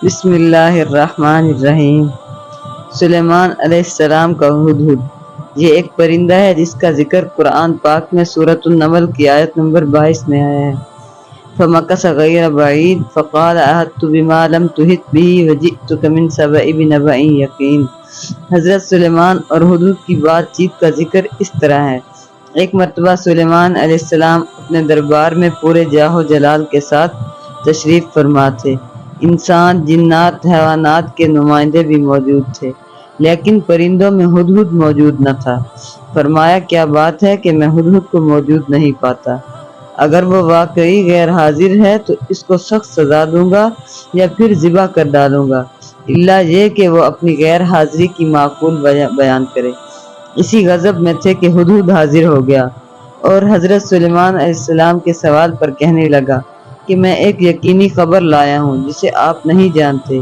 بسم اللہ الرحمن الرحیم۔ سلیمان علیہ السلام کا ہدہد، یہ ایک پرندہ ہے جس کا ذکر قرآن پاک میں سورۃ النمل کی آیت نمبر 22 میں آیا ہے۔ فَمَكَثَ غَيْرَ بَعِيدٍ فَقَالَ أَحَطتُ بِمَا لَمْ تُحِطْ بِهِ وَجِئْتُكَ مِنْ سَبَإٍ بِنَبَإٍ یقین۔ حضرت سلیمان اور ہدہد کی بات چیت کا ذکر اس طرح ہے۔ ایک مرتبہ سلیمان علیہ السلام اپنے دربار میں پورے جاہ و جلال کے ساتھ تشریف فرما تھے۔ انسان، جنات، حیوانات کے نمائندے بھی موجود تھے، لیکن پرندوں میں ہدہد موجود نہ تھا۔ فرمایا، کیا بات ہے کہ میں ہدہد کو موجود نہیں پاتا؟ اگر وہ واقعی غیر حاضر ہے تو اس کو سخت سزا دوں گا یا پھر ذبح کر ڈالوں گا، الا یہ کہ وہ اپنی غیر حاضری کی معقول بیان کرے۔ اسی غضب میں تھے کہ ہدہد حاضر ہو گیا اور حضرت سلیمان علیہ السلام کے سوال پر کہنے لگا کہ میں ایک یقینی خبر لایا ہوں جسے آپ نہیں جانتے۔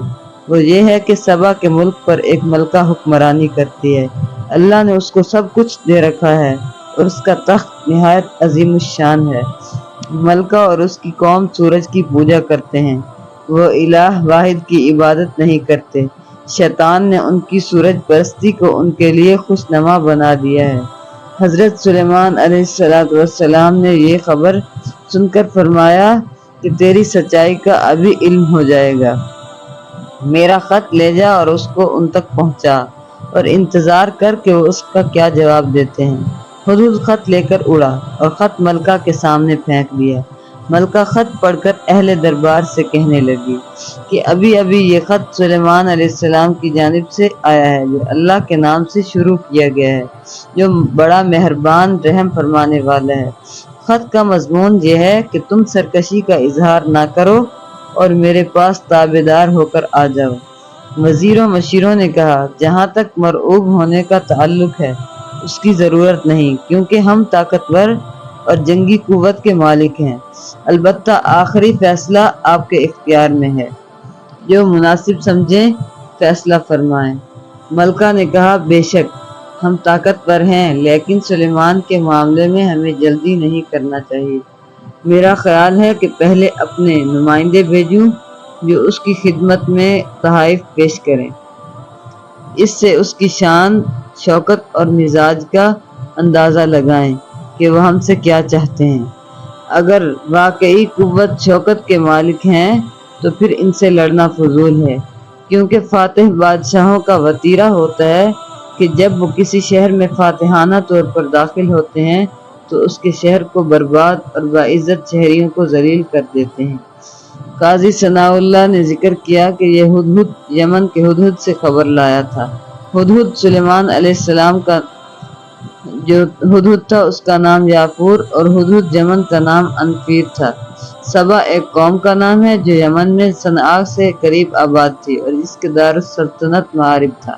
وہ یہ ہے کہ سبا کے ملک پر ایک ملکہ حکمرانی کرتی ہے۔ اللہ نے اس کو سب کچھ دے رکھا ہے اور اس کا تخت نہایت عظیم الشان ہے۔ ملکہ اور اس کی قوم سورج کی پوجا کرتے ہیں، وہ الہ واحد کی عبادت نہیں کرتے۔ شیطان نے ان کی سورج پرستی کو ان کے لیے خوشنما بنا دیا ہے۔ حضرت سلیمان علیہ السلام نے یہ خبر سن کر فرمایا کہ تیری سچائی کا ابھی علم ہو جائے گا۔ میرا خط لے جا اور اس کو ان تک پہنچا اور انتظار کر کہ وہ اس کا کیا جواب دیتے ہیں۔ ہدہد خط لے کر اڑا اور خط ملکہ کے سامنے پھینک دیا۔ ملکہ خط پڑھ کر اہل دربار سے کہنے لگی کہ ابھی یہ خط سلیمان علیہ السلام کی جانب سے آیا ہے، جو اللہ کے نام سے شروع کیا گیا ہے، جو بڑا مہربان رحم فرمانے والا ہے۔ خط کا مضمون یہ ہے کہ تم سرکشی کا اظہار نہ کرو اور میرے پاس تابعدار ہو کر آ جاؤ۔ وزیروں مشیروں نے کہا، جہاں تک مرعوب ہونے کا تعلق ہے اس کی ضرورت نہیں، کیونکہ ہم طاقتور اور جنگی قوت کے مالک ہیں۔ البتہ آخری فیصلہ آپ کے اختیار میں ہے، جو مناسب سمجھیں فیصلہ فرمائیں۔ ملکہ نے کہا، بے شک ہم طاقتور ہیں، لیکن سلیمان کے معاملے میں ہمیں جلدی نہیں کرنا چاہیے۔ میرا خیال ہے کہ پہلے اپنے نمائندے بھیجوں جو اس کی خدمت میں تحائف پیش کریں، اس سے اس کی شان، شوکت اور مزاج کا اندازہ لگائیں کہ وہ ہم سے کیا چاہتے ہیں۔ اگر واقعی قوت شوکت کے مالک ہیں تو پھر ان سے لڑنا فضول ہے، کیونکہ فاتح بادشاہوں کا وتیرہ ہوتا ہے کہ جب وہ کسی شہر میں فاتحانہ طور پر داخل ہوتے ہیں تو اس کے شہر کو برباد اور باعزت شہریوں کو ذلیل کر دیتے ہیں۔ قاضی ثناء اللہ نے ذکر کیا کہ یہ ہدہد یمن کے ہدہد سے خبر لایا تھا۔ ہدہد سلیمان علیہ السلام کا جو ہدہد تھا اس کا نام یافور اور ہدہد یمن کا نام انفیر تھا۔ سبا ایک قوم کا نام ہے جو یمن میں صنعاء سے قریب آباد تھی اور جس کے دار السلطنت مآرب تھا۔